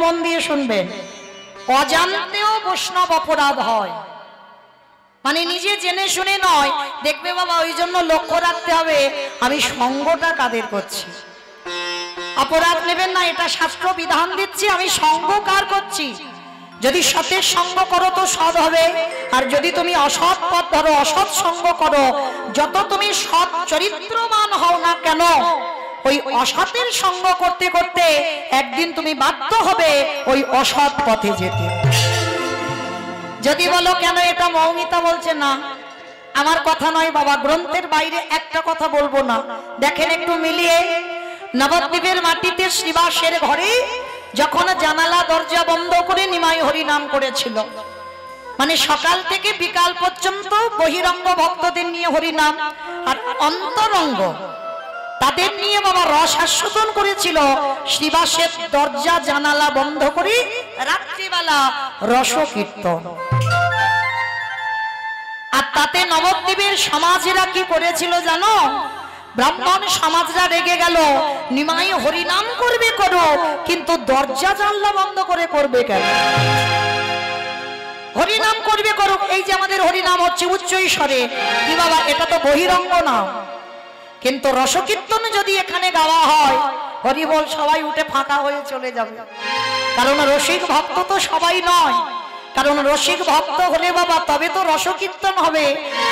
মন দিয়ে শুনবেন, অজান্তেও বৈষ্ণব অপরাধ হয়, মানে নিজে জেনে শুনে নয়। দেখবে বাবা, ওই জন্য লক্ষ্য রাখতে হবে আমি সঙ্গটা কাদের করছি। অপরাধ নেবেন না, এটা শাস্ত্র বিধান দিচ্ছি, আমি সঙ্গ কার করছি। যদি সতের সঙ্গ করো তো সৎ হবে, আর যদি তুমি অসৎ পথ ধরো, অসৎ সঙ্গ করো, যত তুমি সৎ চরিত্রবান হও না কেন, ওই অসতের সঙ্গ করতে করতে একদিন তুমি বাধ্য হবে ওই অসৎ পথে যেতে। যদি বলো কেন এটা মৌমিতা বলছে, না আমার কথা নয় বাবা, গ্রন্থের বাইরে একটা কথা বলবো না। দেখেন একটু মিলিয়ে, নবদ্বীপের মাটিতে শ্রীবাসের ঘরে যখন জানালা দরজা বন্ধ করে নিমাই হরি নাম করেছিল, মানে সকাল থেকে বিকাল পর্যন্ত বহিরঙ্গ ভক্তদের নিয়ে হরি নাম, আর অন্তরঙ্গ তাদের নিয়ে বাবা রস আস্বাদন করেছিল। শ্রীবাসের দরজা জানালা বন্ধ করে রাত্রিবেলা রস কীর্তন। আর তাতে নবদ্বীপের সমাজেরা কি করেছিল জানো? ব্রাহ্মণ সমাজরা রেগে গেল, নিমাই হরিনাম করবে করো, কিন্তু দরজা জানলা বন্ধ করে করবে কেন? হরিনাম করবে করো, এই যে আমাদের হরিনাম হচ্ছে উচ্চ স্বরে, কি বাবা এটা তো বহিরঙ্গ নাম, কিন্তু রসকীর্তন যদি এখানে গাওয়া হয়, হরি বল সবাই উঠে ফাঁকা হয়ে চলে যাবে। কারণ রসিক ভক্ত তো সবাই নয়, কারণ রসিক ভক্ত হলে বাবা তবে তো রসকীর্তন হবে।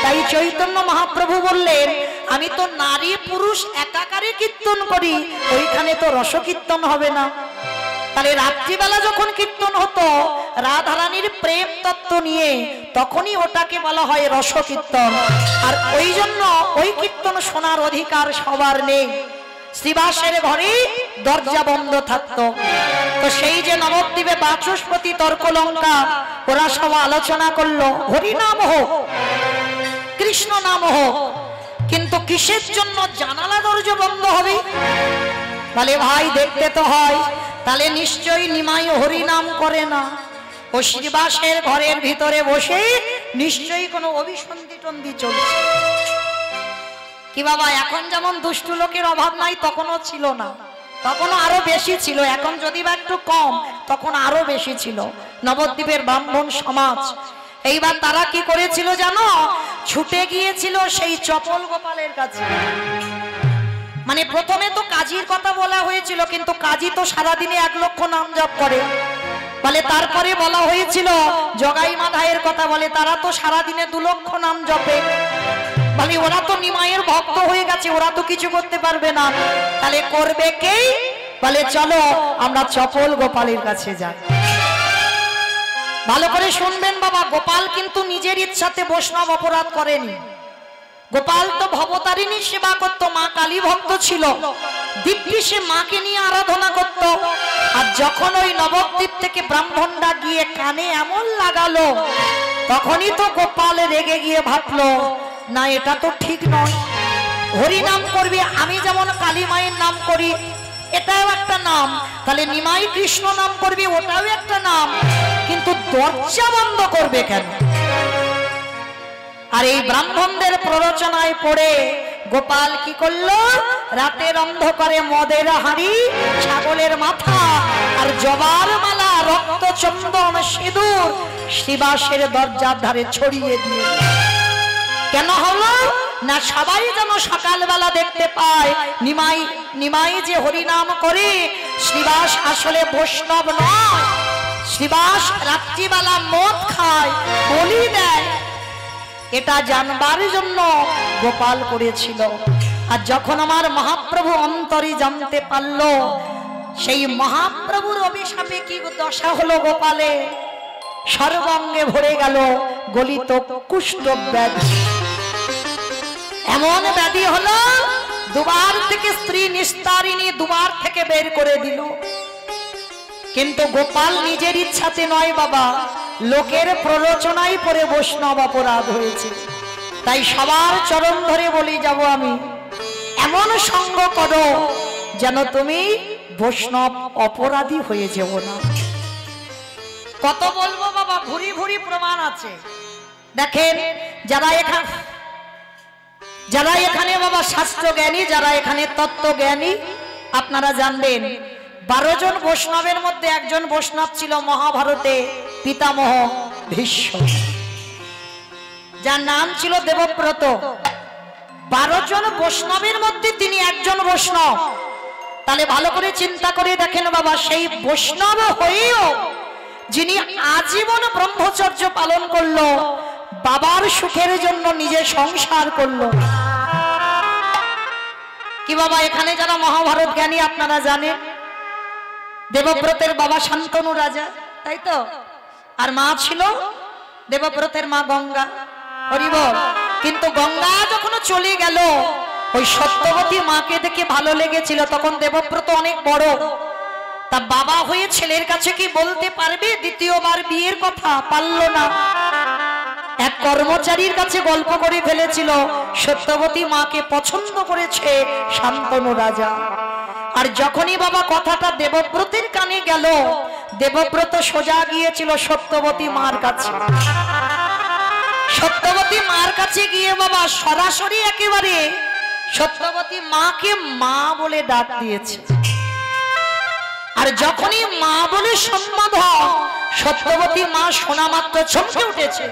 তাই চৈতন্য মহাপ্রভু বললেন, আমি তো নারী পুরুষ একাকারে কীর্তন করি, ওইখানে তো রসকীর্তন হবে না। তাহলে রাত্রিবেলা যখন কীর্তন হতো রাধারানীর প্রেম তত্ত্ব নিয়ে, তখনই ওটাকে বলা হয় রসকীর্তন। আর ওই জন্য ওই কীর্তন শোনার অধিকার সবার নেই। শ্রীবাসের ঘরে দরজা বন্ধ থাকতো, তো সেই যে নবদ্বীপে বাচস্পতি তর্কলঙ্কা ওরা সব আলোচনা করলো, হরিনাম হোক কৃষ্ণ নাম হোক, কিন্তু কিসের জন্য জানালা দরজা বন্ধ হবে? তাহলে ভাই দেখতে তো হয়, তাহলে নিশ্চয়ই নিমাই হরিনাম করে না, ও শ্রীবাসের ঘরের ভিতরে বসে নিশ্চয়ই কোনো অভিসন্ধি টন্ধি চলছে। কি বাবা, এখন যেমন দুষ্টু লোকের অভাব নাই, তখনও ছিল না, তখনও আরো বেশি ছিল। এখন যদি বা একটু কম, তখন আরো বেশি ছিল নবদ্বীপের ব্রাহ্মণ সমাজ। এইবার তারা কি করেছিল জানো? ছুটে গিয়েছিল সেই চপল গোপালের কাছে। মানে প্রথমে তো কাজীর কথা বলা হয়েছিল, কিন্তু কাজী তো সারাদিনে 1 লক্ষ নাম জপ করে। বলে তারপরে বলা হয়েছিল জগাই মাধায়ের কথা, বলে তারা তো সারাদিনে 2 লক্ষ নাম জপে। বলে ওরা তো নিমাইয়ের ভক্ত হয়ে গেছে, ওরা তো কিছু করতে পারবে না, তাহলে করবে কে? বলে চলো আমরা চপল গোপালের কাছে যাই। ভালো করে শুনবেন বাবা, গোপাল কিন্তু নিজের ইচ্ছাতে বৈষ্ণব অপরাধ করেনি। গোপাল তো ভবতারিণী সেবা করত, মা কালী ভক্ত ছিল, দিব্যি সে মাকে নিয়ে আরাধনা করত। আর যখন ওই নবদ্বীপ থেকে ব্রাহ্মণরা গিয়ে কানে এমন লাগালো, তখনই তো গোপাল রেগে গিয়ে ভাবলো, না এটা তো ঠিক নয়, হরি নাম করবি, আমি যেমন কালী মায়ের নাম করি এটাও একটা নাম, তাহলে নিমাই কৃষ্ণ নাম করবি ওটাও একটা নাম, কিন্তু দরজা বন্ধ করবে কেন? আর এই ব্রাহ্মণদের প্ররোচনায় পড়ে গোপাল কি করলো? রাতের অন্ধকারে মদের হাঁড়ি, ছাগলের মাথা আর জবার মালা, রক্ত চন্দন সিঁদুর শ্রীবাসের দরজার ধারে ছড়িয়ে দিয়ে। কেন হলো না? সবাই যেন সকালবেলা দেখতে পায় নিমাই যে হরিনাম করে, শ্রীবাস আসলে বৈষ্ণব নয়, শ্রীবাস রাত্রিবেলা মদ খায়, বলি দেয়, এটা জানবার জন্য গোপাল করেছিল। আর যখন আমার মহাপ্রভু অন্তরে জানতে পারলো, সেই মহাপ্রভুর অভিশাপে কি দশা হলো গোপালে, সর্বাঙ্গে ভরে গেল গলিত কুষ্ঠ ব্যাধি। এমন ব্যাধি হলো, দুবার থেকে স্ত্রী নিস্তারিণী দুবার থেকে বের করে দিল। কিন্তু গোপাল নিজের ইচ্ছাতে নয় বাবা, লোকের প্ররোচনায় পড়ে বৈষ্ণব অপরাধ হয়েছে। তাই সবার চরণ ধরে বলি যাব আমি, এমন সঙ্গ করো যেন তুমি বৈষ্ণব অপরাধী হয়ে যাব না। কত বলবো বাবা, ভুরি ভুরি প্রমাণ আছে। দেখেন যারা এখানে বাবা শাস্ত্র জ্ঞানী, যারা এখানে তত্ত্ব জ্ঞানী, আপনারা জানবেন 12 জন বৈষ্ণবের মধ্যে একজন বৈষ্ণব ছিল মহাভারতে পিতামহ ভীষ্ম, যার নাম ছিল দেবব্রত। 12 জন বৈষ্ণবের মধ্যে তিনি একজন বৈষ্ণব। তাহলে ভালো করে চিন্তা করে দেখেন বাবা, সেই বৈষ্ণব হয়েও যিনি আজীবন ব্রহ্মচর্য পালন করলো, বাবার সুখের জন্য নিজে সংসার করলো। কি বাবা, এখানে যারা মহাভারত জ্ঞানী আপনারা জানেন, দেবব্রতের বাবা শান্তনু রাজা, তাই তো? আর মা ছিল দেবব্রতের মা গঙ্গা। হরি বল। কিন্তু গঙ্গা যখন চলে গেল, ওই সত্যবতী মাকে দেখে ভালো লেগেছিল। তখন দেবব্রত অনেক বড়, তা বাবা হয়ে ছেলের কাছে কি বলতে পারবে দ্বিতীয়বার বিয়ের কথা? পারল না। এক কর্মচারীর কাছে গল্প করে ফেলেছিল, সত্যবতী মাকে পছন্দ করেছে শান্তনু রাজা। আর যখনই বাবা কথাটা দেবব্রতের কানে গেল, দেবব্রত সোজা গিয়েছিল সত্যবতী মার কাছে। সত্যবতী মার কাছে গিয়ে বাবা সরাসরি একেবারে সত্যবতী মাকে মা বলে ডাক দিয়েছে। আর যখনই মা বলে সম্বোধন, সত্যবতী মা শোনা মাত্র চমকে উঠেছে।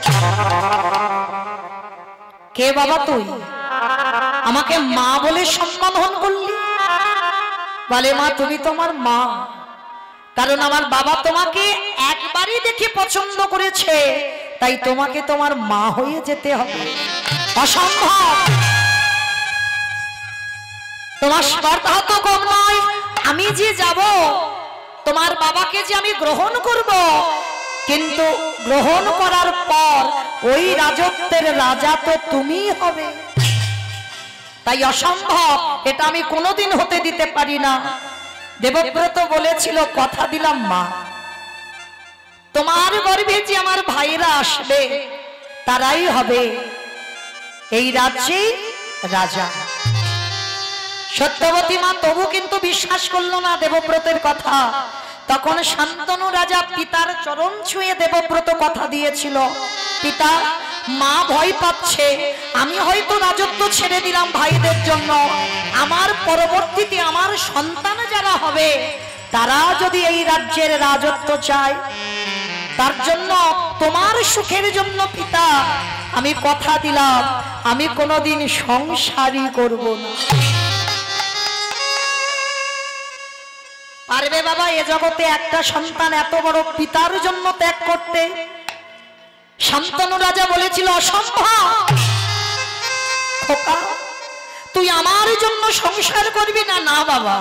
কে বাবা তুই? আমাকে মা বলে সম্বোধন করলি? বলে মা তুমি তোমার মা, কারণ আমার বাবা তোমাকে একবারই দেখে পছন্দ করেছে, তাই তোমাকে তোমার মা হয়ে যেতে হবে। অসম্ভব, তোমার স্পর্ধা তো কম নয়। আমি যে যাব, তোমার বাবাকে যে আমি গ্রহণ করব, কিন্তু গ্রহণ করার পর ওই রাজত্বের রাজা তো তুমিই হবে। তাই অসম্ভব, এটা আমি কোনোদিন হতে দিতে পারি না। দেবব্রত বলেছিল, কথা দিলাম মা, তোমার গর্ভে যে আমার ভাইরা আসবে তারাই হবে এই রাজ্যের রাজা। সত্যবতী মা তবু কিন্তু বিশ্বাস করলো না দেবব্রতের কথা। তখন শান্তনু রাজা পিতার চরণ ছুঁয়ে দেবব্রত কথা দিয়েছিল, পিতা মা ভয় পাচ্ছে, আমি হয়তো রাজত্ব ছেড়ে দিলাম ভাইদের জন্য, আমার পরবর্তীতে আমার সন্তান যারা হবে তারা যদি এই রাজ্যের রাজত্ব চায়, তার জন্য তোমার সুখের জন্য পিতা আমি কথা দিলাম আমি কোনোদিন সংসারই করব না। পারবে বাবা এ জগতে একটা সন্তান এত বড় পিতার জন্য ত্যাগ করতে? শান্তনু রাজা বলেছিল, অসম্ভব। খোকা তুই আমার জন্য সংসার করবি না? না বাবা,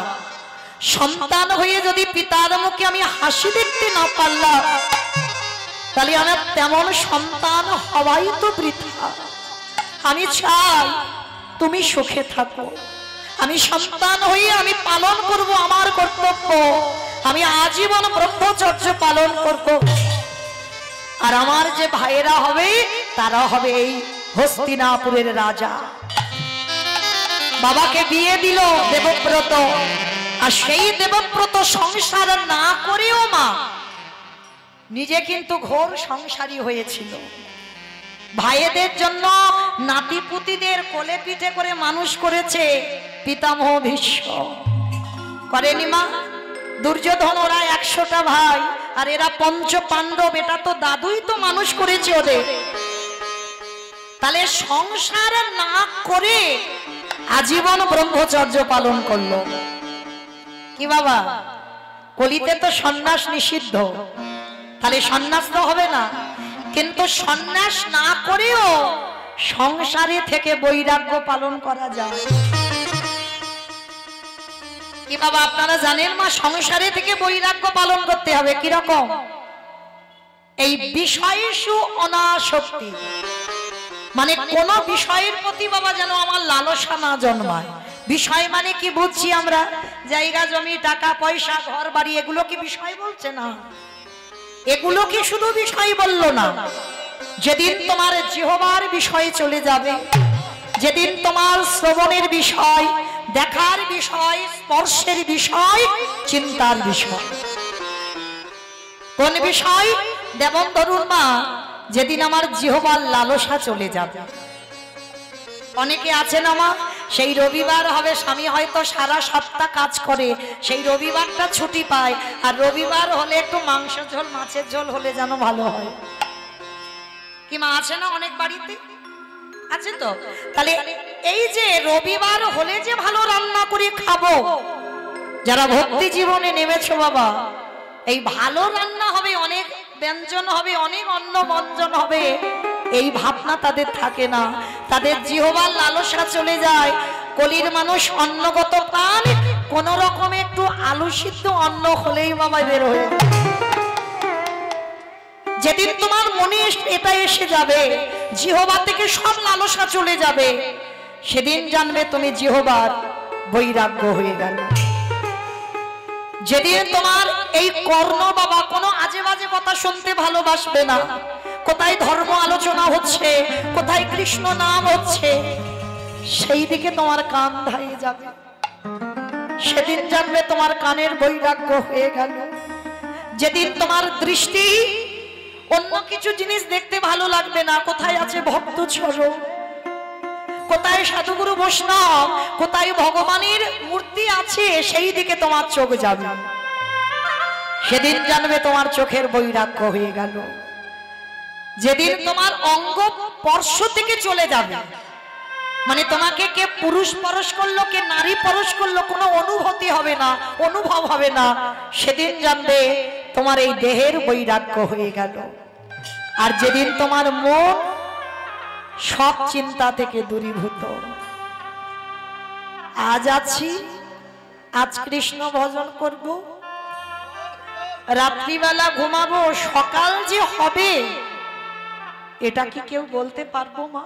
সন্তান হয়ে যদি পিতার মুখে আমি হাসি দেখতে না পারলাম, তাহলে আমার তেমন সন্তান হওয়াই তো বৃথা। আমি চাই তুমি সুখে থাকো, আমি সন্তান হয়ে আমি পালন করব আমার কর্তব্য, আমি আজীবন ব্রহ্মচর্য পালন করব। আর আমার যে ভাইয়েরা হবে তারা হবে এই হস্তিনাপুরের রাজা। বাবাকে বিয়ে দিল দেবব্রত, আর সেই দেবব্রত সংসার না করেও মা নিজে কিন্তু ঘোর সংসারী হয়েছিল। ভাইদের জন্য নাতিপুতিদের কোলে পিঠে করে মানুষ করেছে পিতামহ ভীষ্ম। করেনি মা? দুর্যোধন ওরা 100টা ভাই, আর এরা পঞ্চ পাণ্ডব, এটা তো দাদুই তো মানুষ করেছে ওদের। তাহলে সংসার না করে আজীবন ব্রহ্মচর্য পালন করলো। কি বাবা, কলিতে তো সন্ন্যাস নিষিদ্ধ, তাহলে সন্ন্যাস তো হবে না। কিন্তু সন্ন্যাস না করেও সংসারে থেকে বৈরাগ্য পালন করা যায়। কি বাবা আপনারা জানেন মা, সংসারে থেকে বৈরাগ্য পালন করতে হবে কিরকম? এই বিষয়সু অনাসক্তি, মানে কোন বিষয়ের প্রতি বাবা যেন আমার লালসা না জন্মায়। বিষয় মানে কি বুঝছি আমরা? জায়গা জমি টাকা পয়সা ঘর বাড়ি, এগুলো কি বিষয় বলছে? না, এগুলো কি শুধু বিষয় বললো না। যেদিন তোমার জিহ্বার বিষয় চলে যাবে, যেদিন তোমার শ্রবণের বিষয়, দেখার বিষয়, স্পর্শের বিষয়, চিন্তার বিষয়, কোন বিষয়? যেমন ধরুন মা, যেদিন আমার জিহ্বার লালসা চলে যাবে। অনেকে আছেন আমা সেই রবিবার হবে, স্বামী হয়তো সারা সপ্তাহ কাজ করে, সেই রবিবারটা ছুটি পায়, আর রবিবার হলে একটু মাংস ঝোল মাছের ঝোল হলে যেন ভালো হয়। কি মা আছে না অনেক বাড়িতে আছে তো? তাহলে এই যে রবিবার হলে যে ভালো রান্না করে খাবো, যারা ভক্তি জীবনে নেমেছো বাবা, এই ভালো রান্না হবে, অনেক ব্যঞ্জন হবে, অনেক অন্ন ব্যঞ্জন হবে, এই ভাবনা তাদের থাকে না। তাদের জিহ্বার লালসা চলে যায়। কলির মানুষ অন্নগত প্রাণ, কোন রকমে একটু আলু সিদ্ধ অন্ন হলেই বাবা বের হয়ে যায়। যেদিন তোমার মনে এটা এসে যাবে, জিহ্বা থেকে সব লালসা চলে যাবে, সেদিন জানবে তুমি জিহ্বার বৈরাগ্য হয়ে গেল। যেদিন তোমার এই কর্ণ বাবা কোনো আজে বাজে কথা শুনতে ভালোবাসবে না, কোথায় ধর্ম আলোচনা হচ্ছে, কোথায় কৃষ্ণ নাম হচ্ছে, সেই দিকে তোমার কান ধাইয়ে যাবে, সেদিন জানবে তোমার কানের বৈরাগ্য হয়ে গেল। যেদিন তোমার দৃষ্টি অন্য কিছু জিনিস দেখতে ভালো লাগবে না, কোথায় আছে ভক্ত চরণ, কোথায় সাধুগুরু বৈষ্ণব, কোথায় ভগবানের মূর্তি আছে, সেই দিকে তোমার চোখ যাবে, সেদিন জানবে তোমার চোখের বৈরাগ্য হয়ে গেল। যেদিন তোমার অঙ্গ স্পর্শ থেকে চলে যাবে, মানে তোমাকে কে পুরুষ পরশ করলো, কে নারী পরশ করলো, কোনো অনুভূতি হবে না, অনুভব হবে না, সেদিন জানবে তোমার এই দেহের বৈরাগ্য হয়ে গেল। আর যেদিন তোমার মন সব চিন্তা থেকে দূরীভূত, আজ আছি, আজ কৃষ্ণ ভজন করব, রাত্রিবেলা ঘুমাবো, সকাল যে হবে এটা কি কেউ বলতে পারবো মা?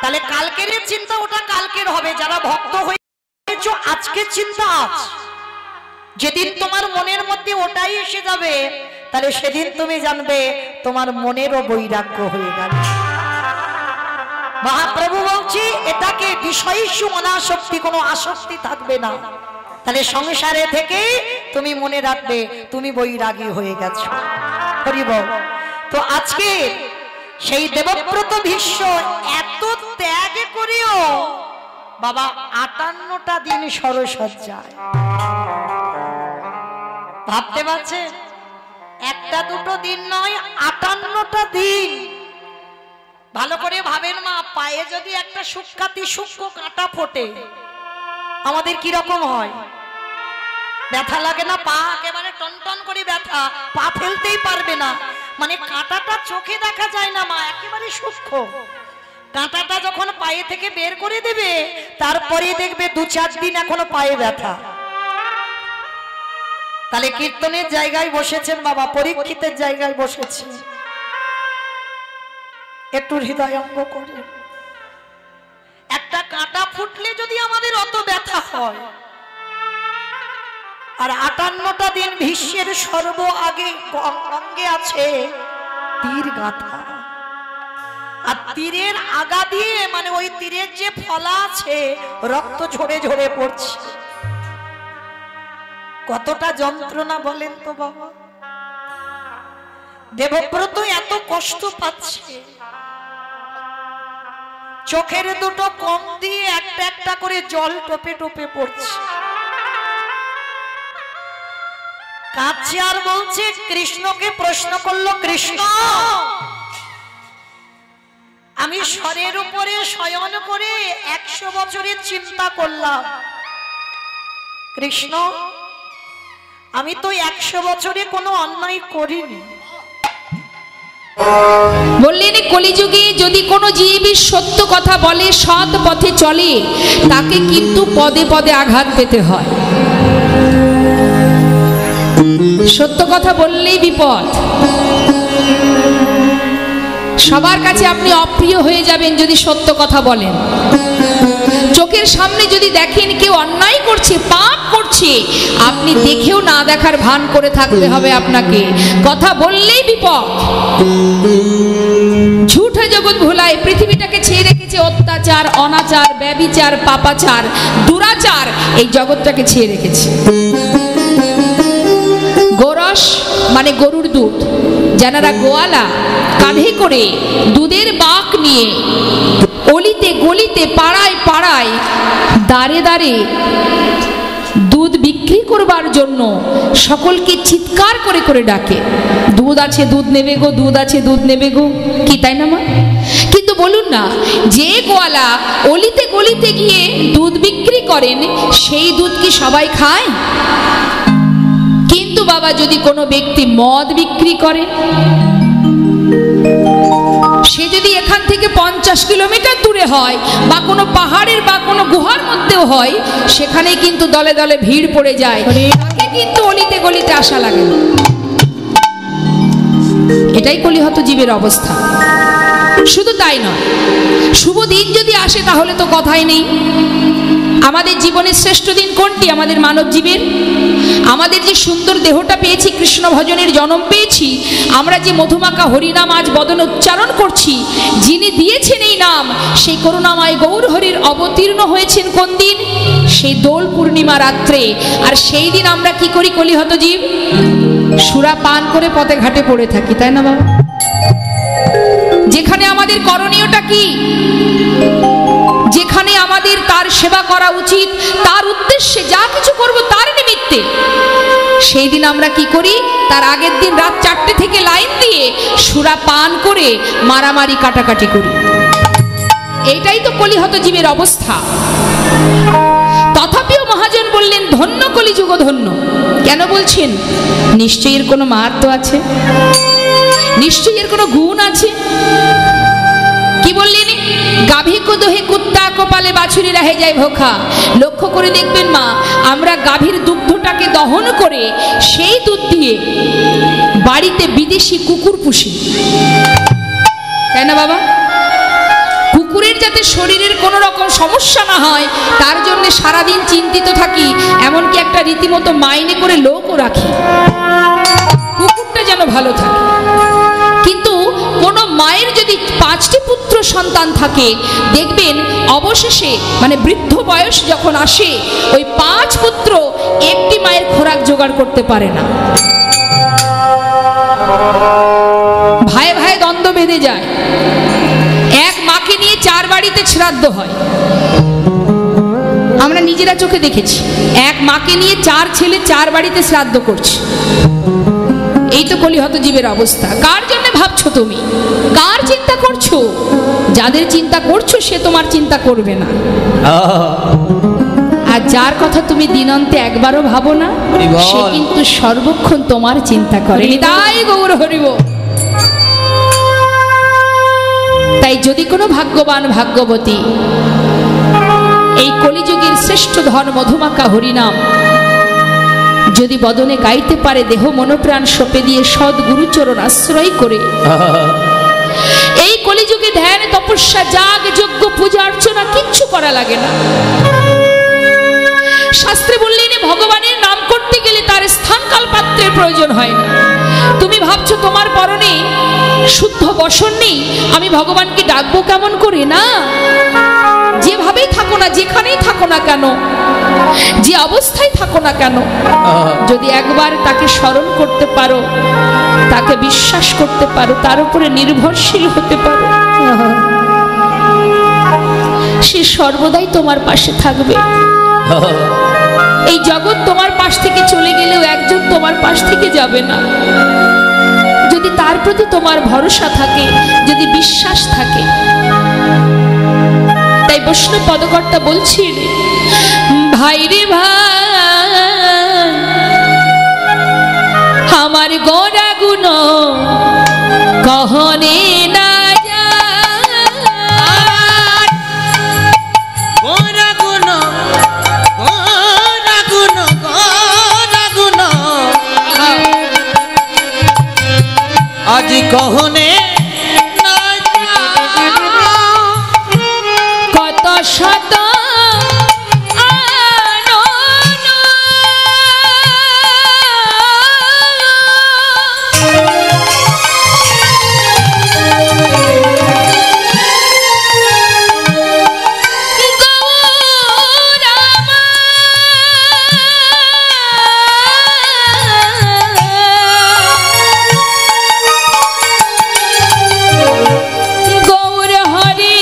তাহলে কালকের চিন্তা ওটা কালকের হবে। যারা ভক্ত হয়েছো আজকের চিন্তা আজ, যেদিন তোমার মনের মধ্যে ওটাই এসে যাবে, তাহলে সেদিন তুমি জানবে তোমার মনেরও বৈরাগ্য হয়ে গেল। মহাপ্রভু বলছি এটাকে বিষয়সু অনাসক্তি, কোনো আসক্তি থাকবে না। তাহলে সংসারে থেকে তুমি মনে রাখবে তুমি বৈরাগী হয়ে গেছো। হরি বল। তো আজকে সেই দেবব্রত ভীষ্ম এত ত্যাগ করেও বাবা 58টা দিন সরসজ্জায়, ভাবতে পারছে? একটা দুটো দিন নয়, 58টা দিন। ভালো করে ভাবেন মা, পায়ে যদি একটা সুখ্যাতি সূক্ষ্ম কাঁটা ফোটে আমাদের কি রকম হয়? ব্যথা লাগে না? পা একেবারে টনটন করে ব্যথা, পা ফেলতেই পারবে না, মানে কাঁটাটা চোখে দেখা যায় না মা, একেবারে সূক্ষ্ম। কাঁটাটা যখন পায়ে থেকে বের করে দেবে, তারপরে দেখবে 2-4 দিন এখনো পায়ে ব্যথা। তাহলে কীর্তনের জায়গায় বসেছেন বাবা, পরীক্ষিতের জায়গায় বসেছেন, একটু হৃদয়ঙ্গ করে। একটা কাঁটা ফুটলে যদি আমাদের অত ব্যথা হয়, আর 58টা দিন ভীষ্মের সর্ব আগে অঙ্গে আছে তীর গাঁথা, আর তীরের আগা দিয়ে, মানে ওই তীরের যে ফলা আছে, রক্ত ঝরে ঝরে পড়ছে। কতটা যন্ত্রণা বলেন তো বাবা। দেবব্রত এত কষ্ট পাচ্ছে, চোখের দুটো কম দিয়ে একটা একটা করে জল টোপে টোপে পড়ছে। কাঁদছে আর বলছে, কৃষ্ণকে প্রশ্ন করলো, কৃষ্ণ আমি স্বরের উপরে শয়ন করে 100 বছরের চিন্তা করলাম, কৃষ্ণ আমি তো 100 বছরে কোনো অন্যায় করিনি। বললেন কলিযুগে যদি কোনো জীবী সত্য কথা বলে, সৎ পথে চলে, তাকে কিন্তু পদে পদে আঘাত পেতে হয়। সত্য কথা বললেই বিপদ। সবার কাছে আপনি অপ্রিয় হয়ে যাবেন যদি সত্য কথা বলেন। চোখের সামনে যদি দেখেন কেউ অন্যায় করছে, পাপ করছে, আপনি দেখেও না দেখার ভান করে থাকতে হবে আপনাকে। কথা বললেই বিপদ। ঝুঠে জগৎ ভোলায় পৃথিবীটাকে ছেড়ে রেখেছে অত্যাচার, অনাচার, ব্যভিচার, পাপাচার, দুরাচার, এই জগৎটাকে ছেড়ে রেখেছে। গোরস মানে গরুর দুধ, যারা গোয়ালা কাঁধে করে দুধের বাঁক নিয়ে অলিতে গলিতে পাড়ায় পাড়ায় দাঁড়ে দাঁড়ে দুধ বিক্রি করবার জন্য সকলকে চিৎকার করে করে ডাকে, দুধ আছে দুধ নেবে গো, দুধ আছে দুধ নেবে গো, কি তাই না মা? কিন্তু বলুন না, যে গোয়ালা অলিতে গলিতে গিয়ে দুধ বিক্রি করেন সেই দুধ কি সবাই খায়? কিন্তু বাবা যদি কোনো ব্যক্তি মদ বিক্রি করে, সে যদি এখান থেকে 50 কিলোমিটার দূরে হয় বা কোনো পাহাড়ের বা কোনো গুহার মধ্যেও হয়, সেখানে কিন্তু দলে দলে ভিড় পড়ে যায়, তাকে কিন্তু অলিতে গলিতে আসা লাগে না। এটাই কলিহত জীবের অবস্থা। শুধু তাই নয়, শুভ দিন যদি আসে তাহলে তো কথাই নেই। আমাদের জীবনের শ্রেষ্ঠ দিন কোনটি? আমাদের মানব জীবের। আমাদের যে সুন্দর দেহটা পেয়েছি, কৃষ্ণ ভজনের জন্ম পেয়েছি, আমরা যে মধুমাখা হরিনাম আজ বদনে উচ্চারণ করছি, যিনি দিয়েছেন এই নাম, সেই করুণাময় গৌর হরির অবতীর্ণ হয়েছেন কোন দিন? সেই দোল পূর্ণিমা রাত্রে। আর সেই দিন আমরা কি করি কলিহত জীব? সুরা পান করে পথে ঘাটে পড়ে থাকি, তাই না বাবা? যেখানে আমাদের করণীয়টা কি? যেখানে আমাদের তার সেবা করা উচিত, তার উদ্দেশ্যে যা কিছু করব তার নিমিত্তে, সেই দিন আমরা কি করি? তার আগের দিন রাত 4টে থেকে লাইন দিয়ে সুরা পান করে মারামারি কাটাকাটি করি। এইটাই তো কলিহত জীবের অবস্থা। তথাপিও মহাজন বললেন, ধন্য কলিযুগ ধন্য। কেন বলছেন? নিশ্চয়ই এর কোনো মাহাত্ম্য আছে, নিশ্চয়ই এর কোনো গুণ আছে। কি বললেন? গাভী কো দোহে কুত্তা কপালে বাছুরি রাহে যায় ভোখা। লক্ষ্য করে দেখবেন মা, আমরা গাভীর দুগ্ধটাকে দহন করে সেই দুধ দিয়ে বাড়িতে বিদেশি কুকুর পুষি, তাই না বাবা? কুকুরের যাতে শরীরের কোনো রকম সমস্যা না হয় তার জন্য সারাদিন চিন্তিত থাকি, এমনকি একটা রীতিমতো মাইনে করে লোকও রাখি, কুকুরটা যেন ভালো থাকে। কিন্তু কোনো মায়ের যদি 5টি পুত্র সন্তান থাকে, দেখবেন অবশেষে মানে বৃদ্ধ বয়স যখন আসে, ওই 5 পুত্র একটি মায়ের খোরাক জোগাড় করতে পারে না। ভাই ভাই দ্বন্দ্ব বেঁধে যায়। এক মাকে নিয়ে 4 বাড়িতে শ্রাদ্ধ হয়, আমরা নিজেরা চোখে দেখেছি। এক মাকে নিয়ে 4 ছেলে 4 বাড়িতে শ্রাদ্ধ করছে। এই তো কলিহত জীবের অবস্থা। কার জন্য ভাবছো তুমি? কার চিন্তা করছো? যাদের চিন্তা করছো সে তোমার চিন্তা করবে না, আর যার কথা তুমি দিনান্তে একবারও ভাবো না, সে কিন্তু সর্বক্ষণ তোমার চিন্তা করে। তাই গৌর হরিব। তাই যদি কোনো ভাগ্যবান ভাগ্যবতী এই কলিযুগের শ্রেষ্ঠ ধন মধুমাখা হরিনাম যদি বদনে গাইতে পারে, দেহ মনোপ্রাণ সঁপে দিয়ে সৎ গুরুচরণ আশ্রয় করে, এই কলিযুগে ধ্যান তপস্যা যাগ যজ্ঞ পূজা অর্চনা কিচ্ছু করা লাগে না। শাস্ত্রে বললেন ভগবানের নাম করতে গেলে তার স্থান কাল পাত্রের প্রয়োজন হয় না। তুমি ভাবছো তোমার পরনে শুদ্ধ বসন নেই, আমি ভগবানকে ডাকবো কেমন করে? না, যেভাবেই থাকো না, যেখানেই থাকো না কেন, যে অবস্থায় থাকো না কেন, যদি একবার তাকে স্মরণ করতে পারো, তাকে বিশ্বাস করতে পারো, তার উপরে নির্ভরশীল হতে পারো, সে সর্বদাই তোমার পাশে থাকবে। এই জগৎ তোমার পাশ থেকে চলে গেলেও একজন তোমার পাশ থেকে যাবে না, যদি তার প্রতি তোমার ভরসা থাকে, যদি বিশ্বাস থাকে। তাই বৈষ্ণব পদকর্তা বলছেন, ভাই রে ভাই আমার গোরা গুণ কহনে না আজ কহনে কত শত গৌর হরি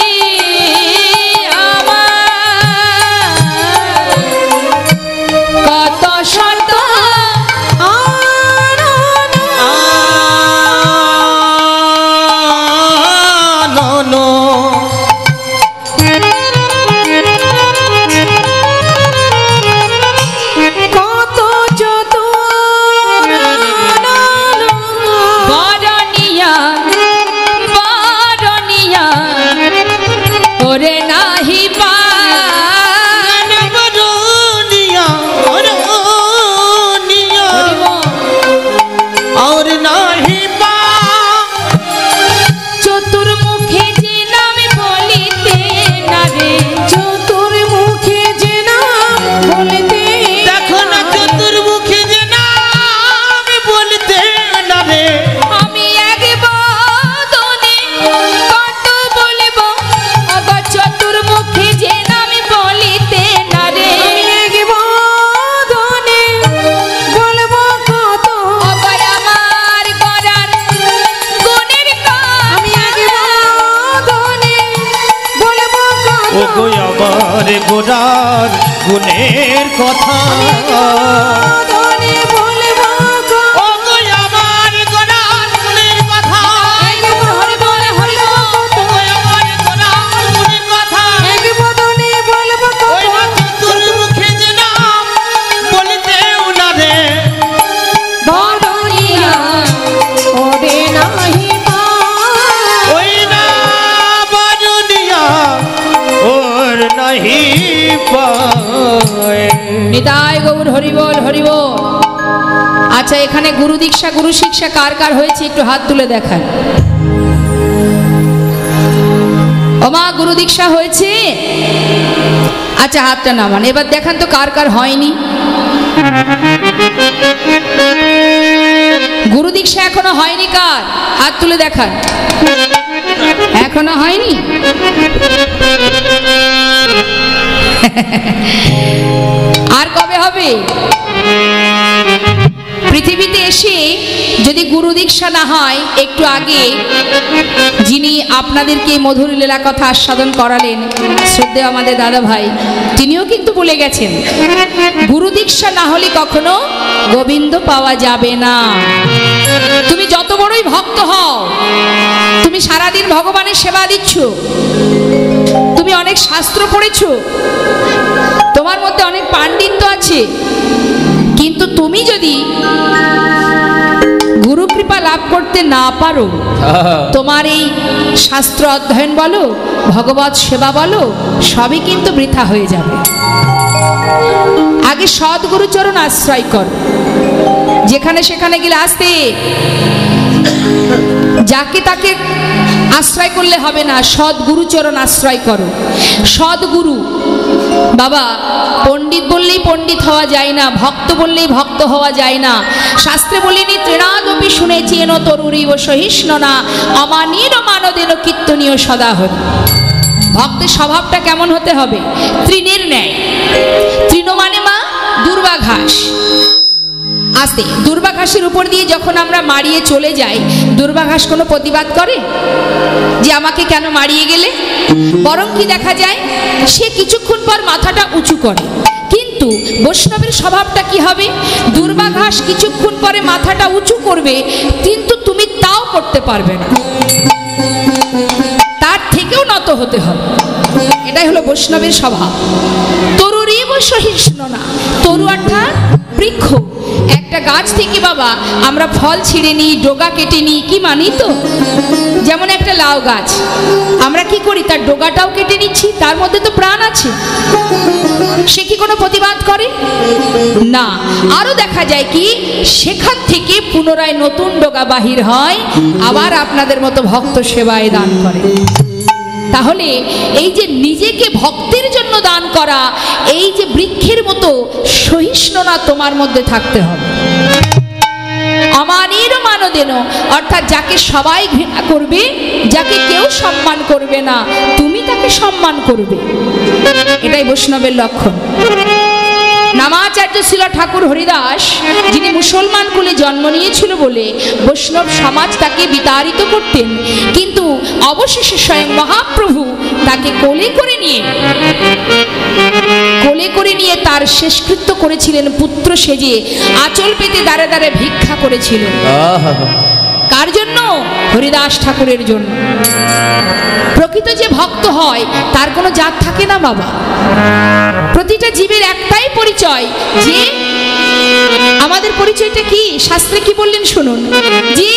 নাহি পান বরনিয়া বরনিয়া और नाही पा চতুর্মুখে যে নাম বলিতে না রে চতুর্মুখে যে নাম বলতে देखो ना चतुर्मुखी जे नाम बोलते ना रे আমি এক বদনে কত বলবো অগ চতুর্মুখে যে নাম বলিতে না রে এক বদনে বলবো কত অগ আমার করার গুণের আমি এক বদনে বলবো কত ओ कोई আমার গোরার গুণের কথা বদনে বলবো কত ও কোই আমার গোরার গুণের কথা এক বদনে বলবো কত ও কোই আমার গোরার গুণের কথা এক বদনে বলবো ওই কত না চতুর্মুখী যে নাম বলতেও না রে বদনিয়া ওরে নাহি পান ওই না বরনিয়া और नहीं पाए নিতাই গৌর হরিবল হরিবল। আচ্ছা, এখানে গুরু দীক্ষা গুরু শিক্ষা কার কার হয়েছে একটু হাত তুলে দেখান। ওমা গুরু দীক্ষা হয়েছে? আচ্ছা, হাতটা নামান। এবার দেখান তো কার কার হয়নি। গুরু দীক্ষা এখনো হয়নি কার? হাত তুলে দেখান। এখনো হয়নি? আর কবে হবে? পৃথিবীতে এসে যদি গুরু দীক্ষা না হয়, একটু আগে যিনি আপনাদেরকে মধুর লীলা কথা আস্বাদন করালেন শ্রদ্ধেয় আমাদের দাদা ভাই, তিনিও কিন্তু বলে গেছেন গুরু দীক্ষা না হলে কখনো গোবিন্দ পাওয়া যাবে না। তুমি যত বড়ই ভক্ত হও, তুমি সারাদিন ভগবানের সেবা দিচ্ছ, তুমি অনেক শাস্ত্র পড়েছো, তোমার মধ্যে অনেক পাণ্ডিত্য আছে, কিন্তু তুমি যদি গুরু কৃপা লাভ করতে না পারো, তোমার এই শাস্ত্র অধ্যয়ন বলো, ভগবত সেবা বলো, সবই কিন্তু বৃথা হয়ে যাবে। আগে সদ্গুরু চরণ আশ্রয় কর। যেখানে সেখানে গেলে আসতে যাকে তাকে আশ্রয় করলে হবে না, সদ্গুরু চরণ আশ্রয় করো। সদ্গুরু বাবা, পণ্ডিত বললেই পণ্ডিত হওয়া যায় না, ভক্ত বললেই ভক্ত হওয়া যায় না। শাস্ত্রে বলিনি তৃণাদপি শুনেছি এন তরুরীব সহিষ্ণ না অমানীর মানদেন কীর্তনীয় সদা হন। ভক্তের স্বভাবটা কেমন হতে হবে? তৃণের ন্যায়। তৃণ মানে মা দুর্বা ঘাস। আস্তে দুর্বা ঘাসের উপর দিয়ে যখন আমরা মারিয়ে চলে যাই, দুর্বা ঘাস কোনো প্রতিবাদ করে যে আমাকে কেন মারিয়ে গেলে? বরং কি দেখা যায়, সে কিছুক্ষণ পর মাথাটা উঁচু করে। কিন্তু বৈষ্ণবের স্বভাবটা কি হবে? দুর্বা ঘাস কিছুক্ষণ পরে মাথাটা উঁচু করবে, কিন্তু তুমি তাও করতে পারবে না, তার থেকেও নত হতে হবে। এটাই হলো বৈষ্ণবের স্বভাব। তরুরীব সহিষ্ণ না, তরু অর্থাৎ বৃক্ষ। একটা গাছ থেকে বাবা আমরা ফল ছিঁড়ে নিই, ডগা কেটে নিই, কি মানি তো? যেমন একটা লাউ গাছ, আমরা কি করি, তার ডগাটাও কেটে নিচ্ছি, তার মধ্যে তো প্রাণ আছে। সে কি কোনো প্রতিবাদ করে? না। আরো দেখা যায় কি, সেখান থেকে পুনরায় নতুন ডগা বাহির হয়, আবার আপনাদের মতো ভক্ত সেবায় দান করে। তাহলে এই যে নিজেকে ভক্তের জন্য দান করা, এই যে বৃক্ষের মতো সহিষ্ণুতা তোমার মধ্যে থাকতে হবে। অমানীর মানদেন অর্থাৎ যাকে সবাই ঘৃণা করবে, যাকে কেউ সম্মান করবে না, তুমি তাকে সম্মান করবে। এটাই বৈষ্ণবের লক্ষণ। নামাচার্য শিল ঠাকুর হরিদাস, যিনি মুসলমান কুলে জন্ম নিয়েছিল বলে বৈষ্ণব সমাজ তাকে বিতাড়িত করতেন, কিন্তু অবশেষে স্বয়ং মহাপ্রভু তাকে কোলে করে নিয়ে তার শেষকৃত্য করেছিলেন। পুত্র সেজে আঁচল পেতে দাঁড়ে দাঁড়ে ভিক্ষা করেছিল। কার জন্য? হরিদাস ঠাকুরের জন্য। প্রকৃত যে ভক্ত হয় তার কোনো জাত থাকে না বাবা। প্রতিটা জীবের একটাই পরিচয়, যে আমাদের পরিচয়টা কি? শাস্ত্রে কি বললেন শুনুন, যে